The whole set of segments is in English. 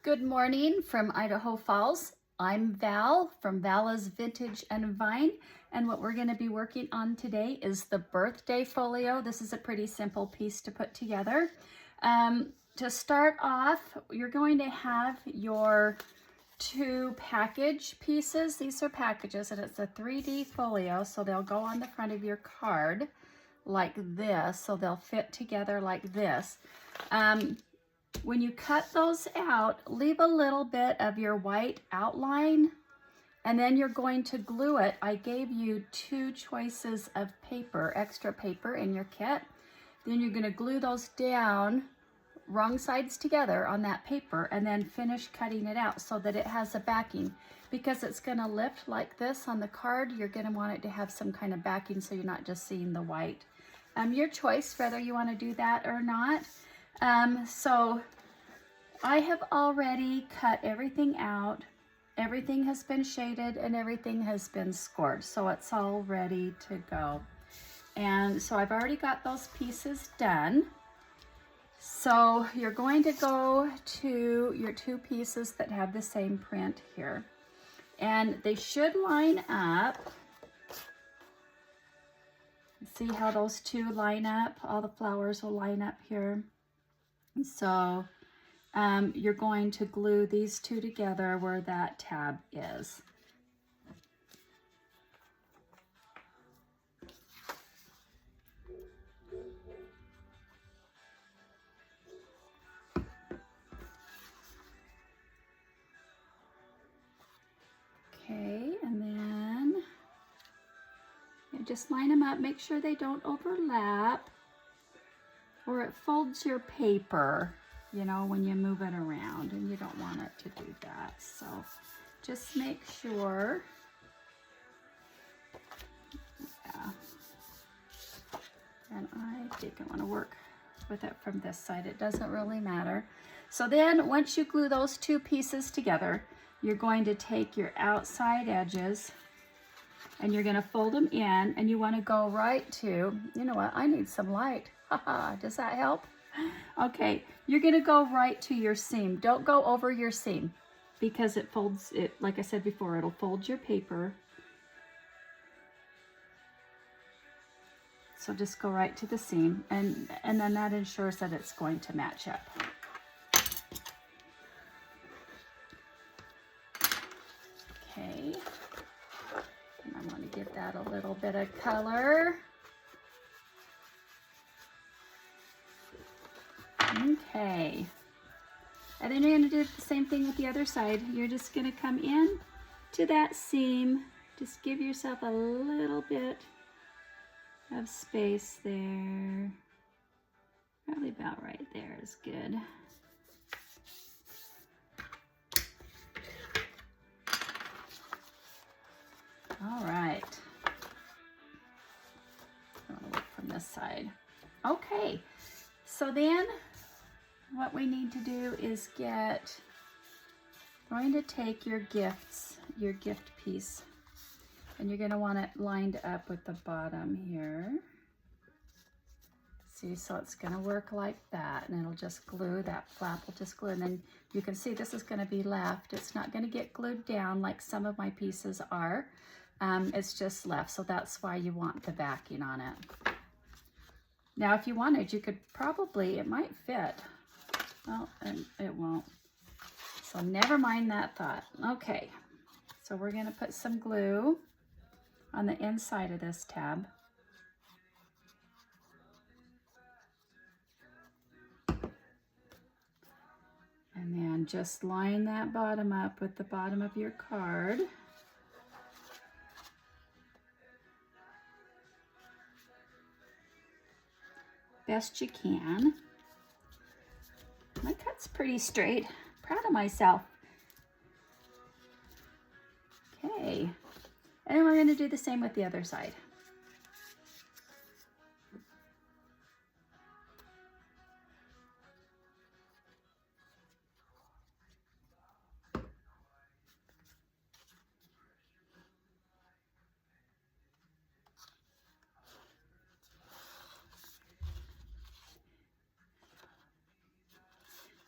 Good morning from Idaho Falls. I'm Val from Vala's Vintage and Vine, and what we're going to be working on today is the birthday folio. This is a pretty simple piece to put together. To start off, you're going to have your two package pieces. These are packages, and it's a 3D folio, so they'll go on the front of your card like this, so they'll fit together like this. When you cut those out, leave a little bit of your white outline, and then you're going to glue it. I gave you two choices of paper, extra paper in your kit. Then you're going to glue those down, wrong sides together on that paper, and then finish cutting it out so that it has a backing. Because it's going to lift like this on the card, you're going to want it to have some kind of backing so you're not just seeing the white. Your choice whether you want to do that or not. So I have already cut everything out. Everything has been shaded and everything has been scored, so it's all ready to go. And so I've already got those pieces done. So you're going to go to your two pieces that have the same print here, and they should line up. See how those two line up? All the flowers will line up here. So you're going to glue these two together where that tab is. Okay, and then you just line them up. Make sure they don't overlap, or it folds your paper, you know, when you move it around, and you don't want it to do that. So just make sure. Yeah. And I think I want to work with it from this side. It doesn't really matter. So then once you glue those two pieces together, you're going to take your outside edges and you're going to fold them in, and you want to go right to, you know what, I need some light. Haha, does that help? Okay, you're going to go right to your seam. Don't go over your seam because it folds it, like I said before, it'll fold your paper. So just go right to the seam, and then that ensures that it's going to match up. Okay, and I want to give that a little bit of color. Okay, and then you're going to do the same thing with the other side. You're just going to come in to that seam. Just give yourself a little bit of space there. Probably about right there is good. All right. I want to work from this side. Okay, so then what we need to do is going to take your gifts, your gift piece, and you're going to want it lined up with the bottom here. See, so it's going to work like that, and it'll just glue, that flap will just glue, and then you can see this is going to be left. It's not going to get glued down like some of my pieces are. It's just left, so that's why you want the backing on it. Now, if you wanted, you could probably, it might fit. Well, and it won't. So never mind that thought. Okay, so we're going to put some glue on the inside of this tab. And then just line that bottom up with the bottom of your card. Best you can. My cut's pretty straight. Proud of myself. Okay, and then we're going to do the same with the other side.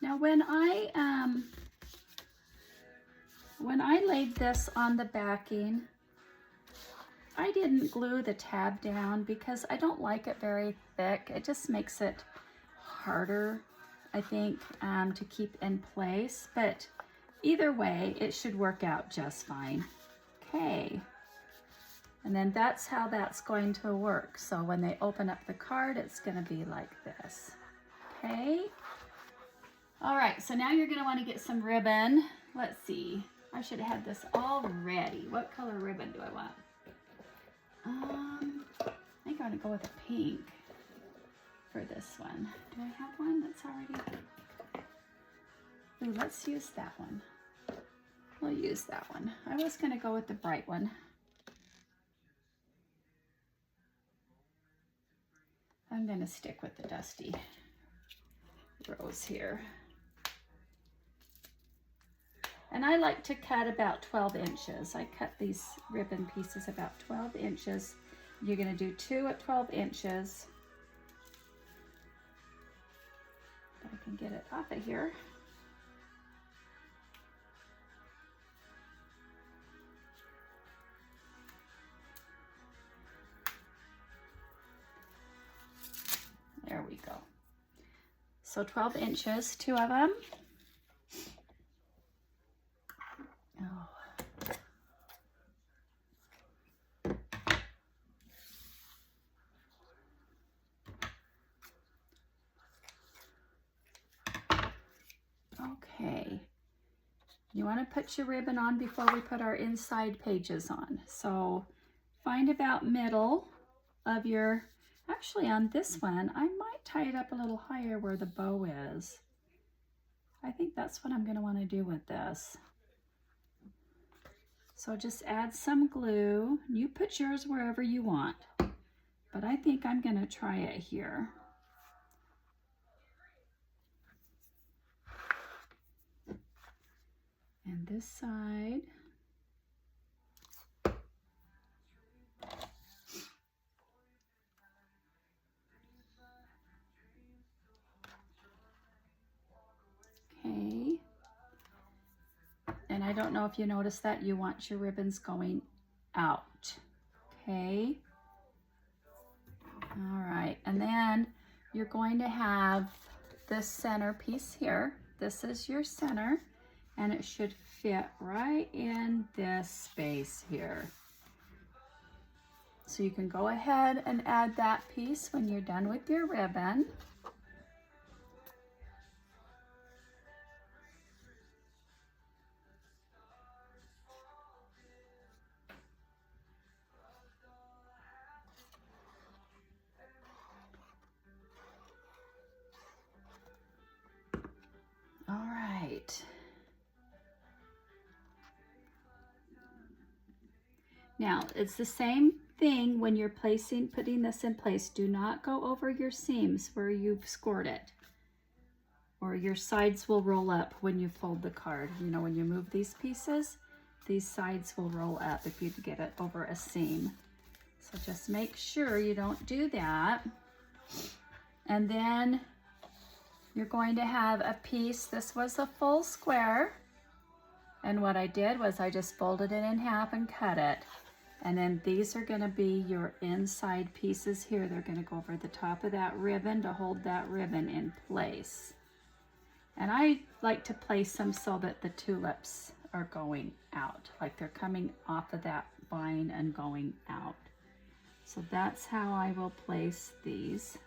Now when I When I laid this on the backing, I didn't glue the tab down because I don't like it very thick. It just makes it harder, I think, to keep in place. But either way, it should work out just fine. Okay. And then that's how that's going to work. So when they open up the card, it's going to be like this. Okay. All right, so now you're going to want to get some ribbon. Let's see. I should have had this all ready. What color ribbon do I want? I think I'm going to go with a pink for this one. Do I have one that's already? Ooh, let's use that one. We'll use that one. I was going to go with the bright one. I'm going to stick with the dusty rose here. And I like to cut about 12 inches. I cut these ribbon pieces about 12 inches. You're going to do 2 at 12 inches. If I can get it off of here. There we go. So 12 inches, 2 of them. Oh. Okay. You want to put your ribbon on before we put our inside pages on. So find about middle of your, actually on this one, I might tie it up a little higher where the bow is. I think that's what I'm going to want to do with this. So just add some glue. You put yours wherever you want, but I think I'm going to try it here. And this side. Okay. And I don't know if you noticed that you want your ribbons going out. Okay. All right. And then you're going to have this center piece here. This is your center, and it should fit right in this space here. So you can go ahead and add that piece when you're done with your ribbon. All right. Now, it's the same thing when you're putting this in place. Do not go over your seams where you've scored it, or your sides will roll up when you fold the card. You know, when you move these pieces, these sides will roll up if you get it over a seam. So just make sure you don't do that. And then you're going to have a piece. This was a full square. And what I did was I just folded it in half and cut it. And then these are going to be your inside pieces here. They're going to go over the top of that ribbon to hold that ribbon in place. And I like to place them so that the tulips are going out, like they're coming off of that vine and going out. So that's how I will place these.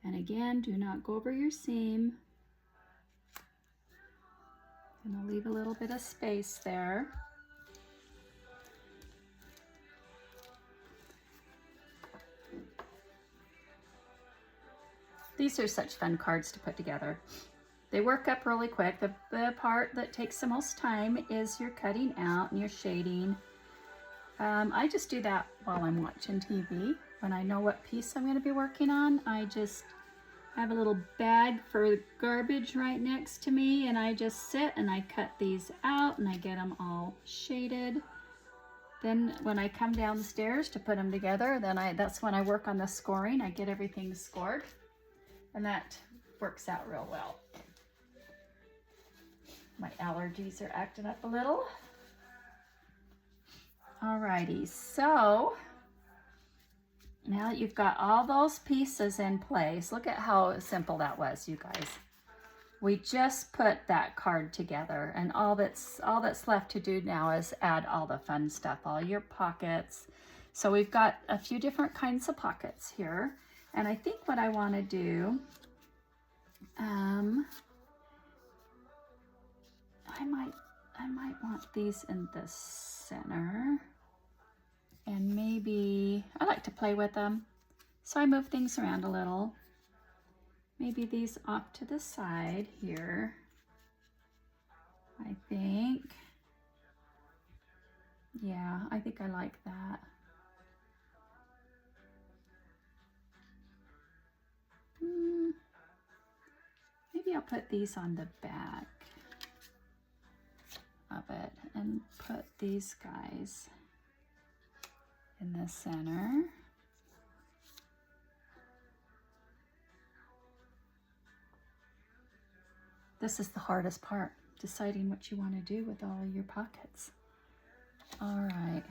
And again, do not go over your seam. And I'll leave a little bit of space there. These are such fun cards to put together. They work up really quick. The part that takes the most time is your cutting out and your shading. I just do that while I'm watching TV. When I know what piece I'm going to be working on, I just I have a little bag for garbage right next to me, and I just sit and I cut these out and I get them all shaded. Then when I come downstairs to put them together, that's when I work on the scoring. I get everything scored, and that works out real well. My allergies are acting up a little. Alrighty, so now that you've got all those pieces in place, look at how simple that was, you guys. We just put that card together, and all that's left to do now is add all the fun stuff, all your pockets. So we've got a few different kinds of pockets here, and I think what I want to do, I might want these in the center. And maybe, I like to play with them, so I move things around a little. Maybe these off to the side here, I think. Yeah, I think I like that. Maybe I'll put these on the back of it and put these guys in the center. This is the hardest part, deciding what you want to do with all of your pockets. All right,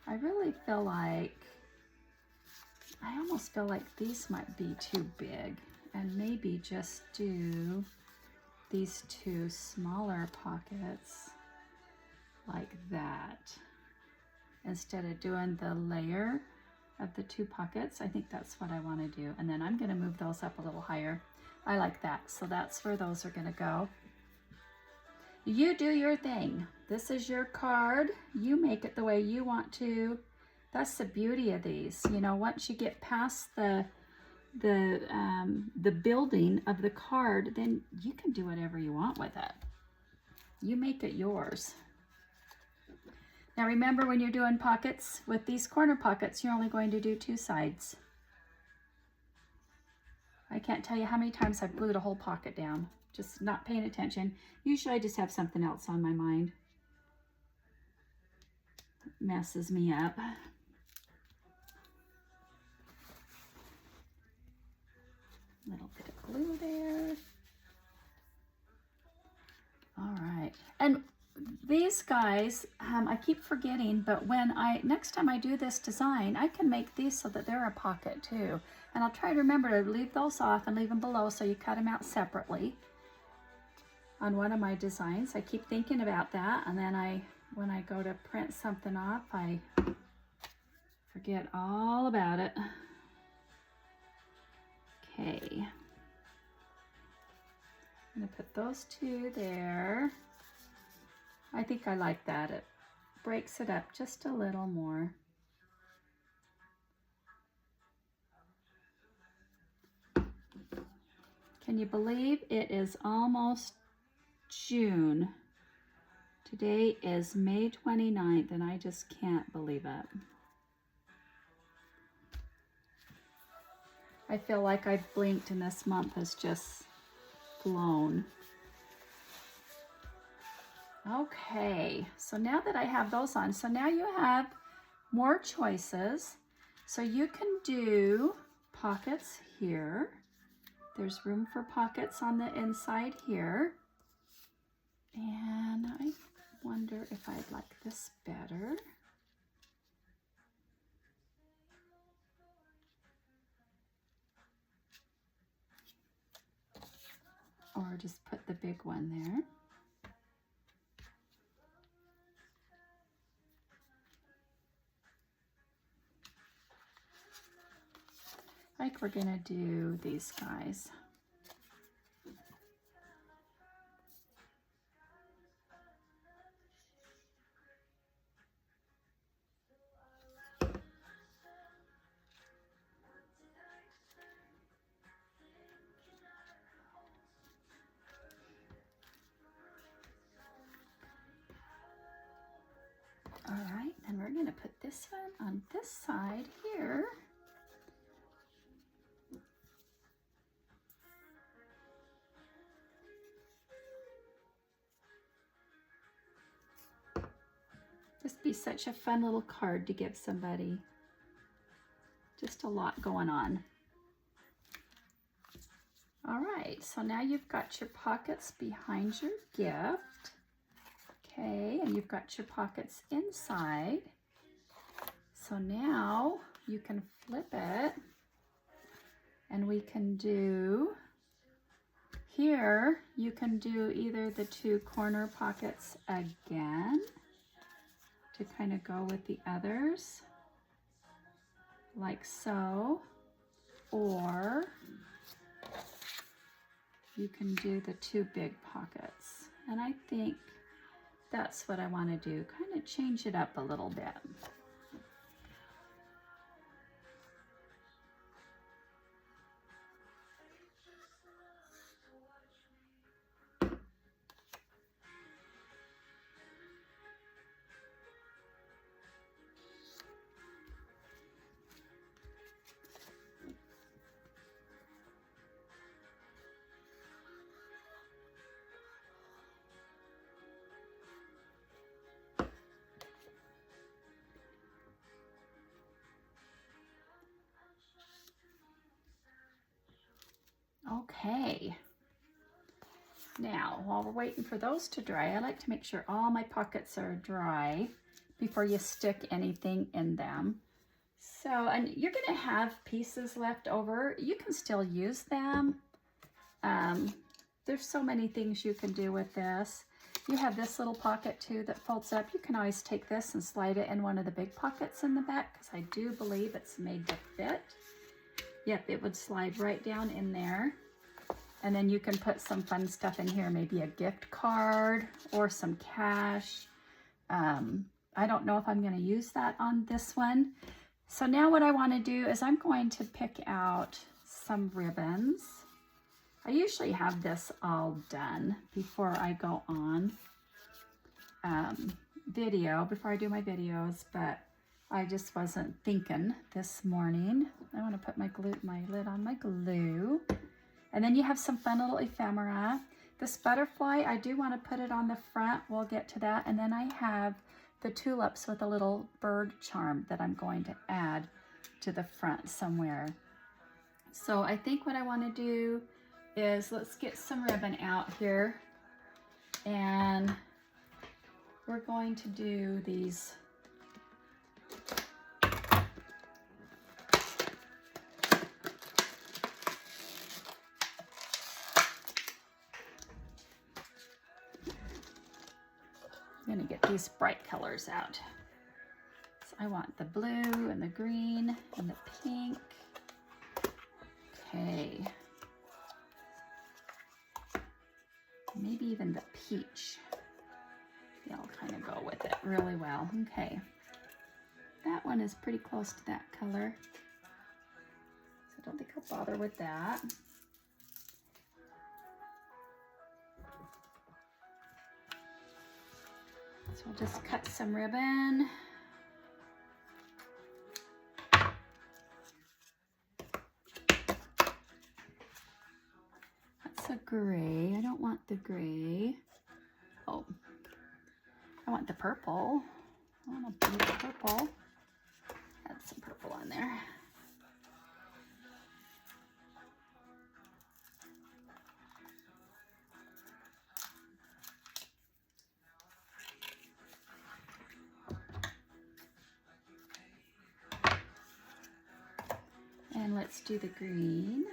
I really feel like, I almost feel like these might be too big, and maybe just do these two smaller pockets like that. Instead of doing the layer of the two pockets, I think that's what I want to do. And then I'm going to move those up a little higher. I like that. So that's where those are going to go. You do your thing. This is your card. You make it the way you want to. That's the beauty of these. You know, once you get past the building of the card, then you can do whatever you want with it. You make it yours. Now remember, when you're doing pockets, with these corner pockets, you're only going to do two sides. I can't tell you how many times I've glued a whole pocket down, just not paying attention. Usually I just have something else on my mind. It messes me up. A little bit of glue there. All right, and these guys, I keep forgetting, but next time I do this design, I can make these so that they're a pocket too. And I'll try to remember to leave those off and leave them below, so you cut them out separately on one of my designs. I keep thinking about that, and then when I go to print something off, I forget all about it. Okay. I'm gonna put those two there. I think I like that. It breaks it up just a little more. Can you believe it is almost June? Today is May 29th, and I just can't believe it. I feel like I've blinked and this month has just flown. Okay, so now that I have those on, so now you have more choices. So you can do pockets here. There's room for pockets on the inside here. And I wonder if I'd like this better. Or just put the big one there. Like we're gonna do these guys. All right, and we're gonna put this one on this side here. Just be such a fun little card to give somebody. Just a lot going on. All right, so now you've got your pockets behind your gift. Okay, and you've got your pockets inside. So now you can flip it, and we can do, here you can do either the two corner pockets again to kind of go with the others, like so, or you can do the two big pockets. And I think that's what I want to do, kind of change it up a little bit. Okay, now while we're waiting for those to dry, I like to make sure all my pockets are dry before you stick anything in them. So, and you're gonna have pieces left over. You can still use them. There's so many things you can do with this. You have this little pocket too that folds up. You can always take this and slide it in one of the big pockets in the back, because I do believe it's made to fit. Yep, it would slide right down in there. And then you can put some fun stuff in here, maybe a gift card or some cash. I don't know if I'm going to use that on this one. So now what I want to do is I'm going to pick out some ribbons. I usually have this all done before I go on video, before I do my videos, but I just wasn't thinking this morning. I want to put my lid on my glue. And then you have some fun little ephemera. This butterfly, I do want to put it on the front. We'll get to that. And then I have the tulips with a little bird charm that I'm going to add to the front somewhere. So I think what I want to do is let's get some ribbon out here. And we're going to do these I'm going to get these bright colors out. So I want the blue and the green and the pink. Okay. Maybe even the peach. They'll kind of go with it really well. Okay. That one is pretty close to that color. So I don't think I'll bother with that. So I'll just cut some ribbon. That's a gray. I don't want the gray. Oh, I want the purple. I want a beautiful purple. Add some purple on there. And let's do the green.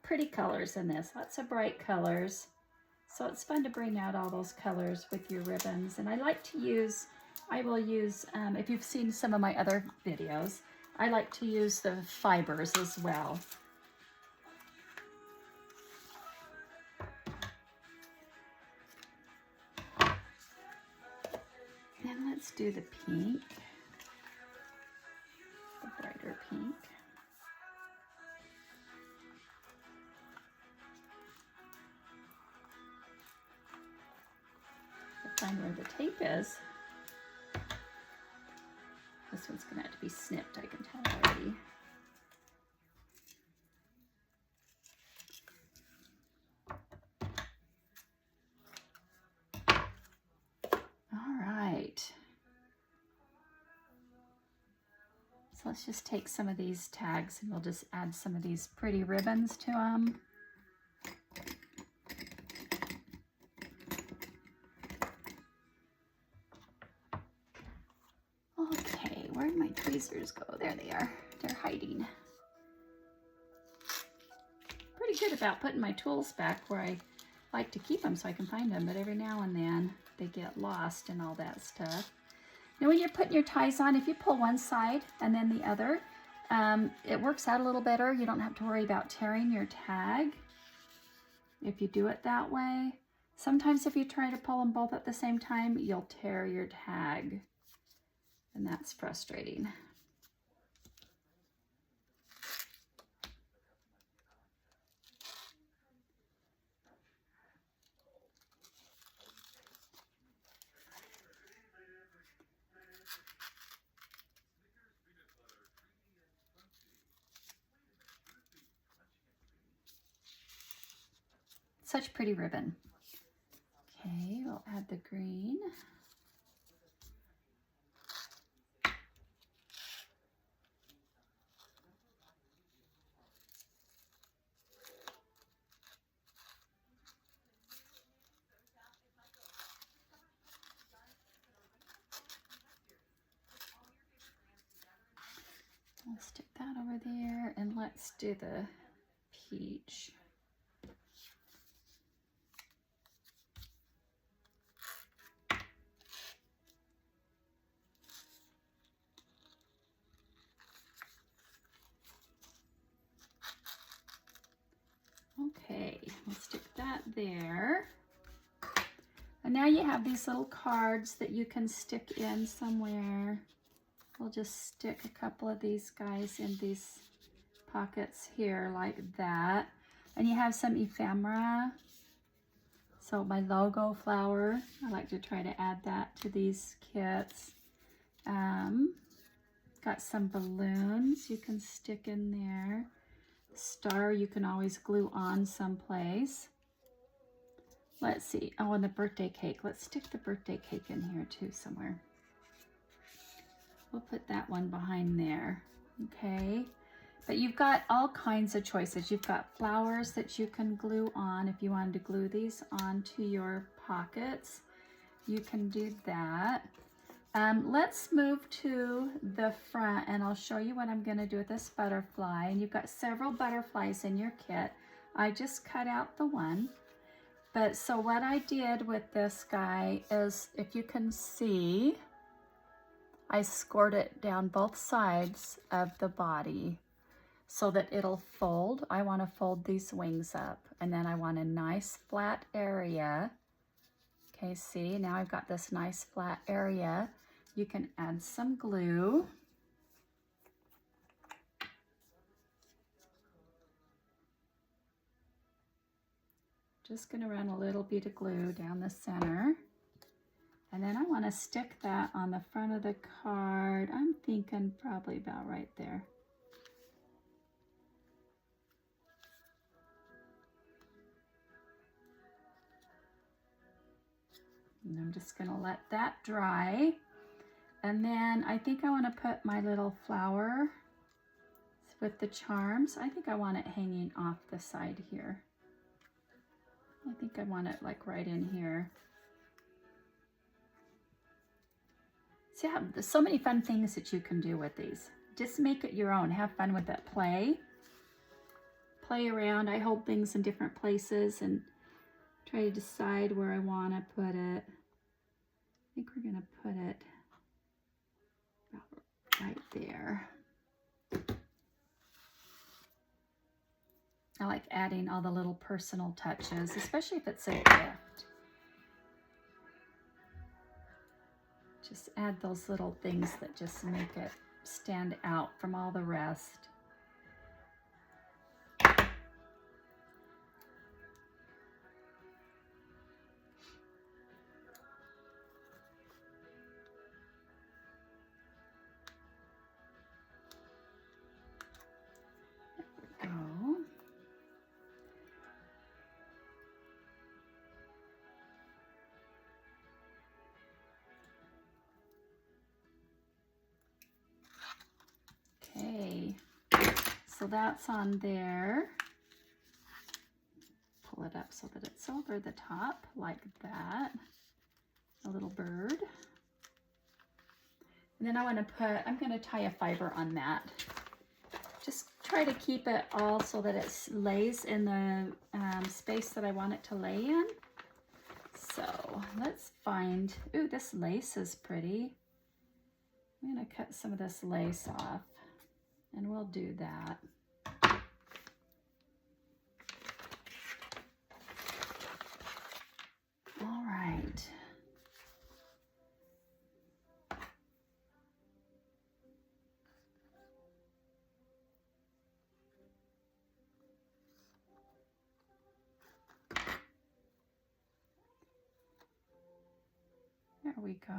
Pretty colors in this, lots of bright colors. So it's fun to bring out all those colors with your ribbons. And I like to use, I will use, if you've seen some of my other videos, I like to use the fibers as well. And let's do the pink. The brighter pink. I'll find where the tape is. This one's gonna have to be snipped, I can tell already. All right. Let's just take some of these tags and we'll just add some of these pretty ribbons to them. Okay, where'd my tweezers go? There they are. They're hiding. Pretty good about putting my tools back where I like to keep them so I can find them, but every now and then they get lost and all that stuff. Now when you're putting your ties on, if you pull one side and then the other, it works out a little better. You don't have to worry about tearing your tag if you do it that way. Sometimes if you try to pull them both at the same time, you'll tear your tag, and that's frustrating. Such pretty ribbon. Okay, we'll add the green. I'll stick that over there, and let's do the peach. Okay, we'll stick that there. And now you have these little cards that you can stick in somewhere. We'll just stick a couple of these guys in these pockets here like that. And you have some ephemera. So my logo flower, I like to try to add that to these kits. Got some balloons you can stick in there. Star you can always glue on someplace. Let's see, oh, and the birthday cake. Let's stick the birthday cake in here too somewhere. We'll put that one behind there, okay? But you've got all kinds of choices. You've got flowers that you can glue on. If you wanted to glue these onto your pockets, you can do that. Let's move to the front and I'll show you what I'm gonna do with this butterfly. And you've got several butterflies in your kit. I just cut out the one. But so what I did with this guy is, if you can see, I scored it down both sides of the body so that it'll fold. I want to fold these wings up, and then I want a nice flat area. Okay, see, now I've got this nice flat area. You can add some glue. Just going to run a little bit of glue down the center. And then I want to stick that on the front of the card. I'm thinking probably about right there. And I'm just going to let that dry. And then I think I want to put my little flower with the charms. I think I want it hanging off the side here. I think I want it like right in here. So yeah, there's so many fun things that you can do with these. Just make it your own. Have fun with it. Play around. I hold things in different places and try to decide where I want to put it. I think we're going to put it about right there. I like adding all the little personal touches, especially if it's a gift. Just add those little things that just make it stand out from all the rest. There we go. so that's on there. Pull it up so that it's over the top like that. A little bird. And then I'm going to tie a fiber on that. Just try to keep it all so that it lays in the space that I want it to lay in. So let's find, ooh, this lace is pretty. I'm going to cut some of this lace off and we'll do that. All right. There we go.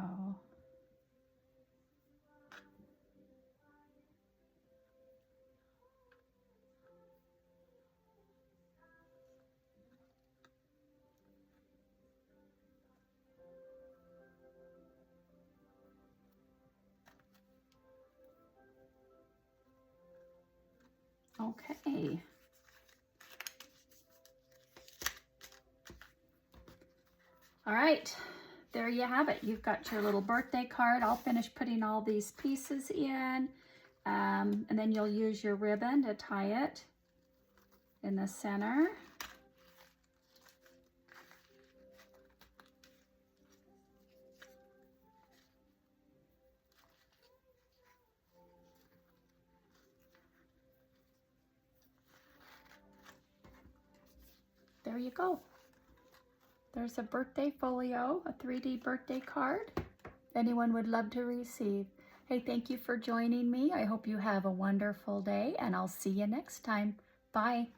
Okay. All right, there you have it. You've got your little birthday card. I'll finish putting all these pieces in, and then you'll use your ribbon to tie it in the center. There you go. There's a birthday folio, a 3D birthday card anyone would love to receive. Hey, thank you for joining me. I hope you have a wonderful day, and I'll see you next time. Bye.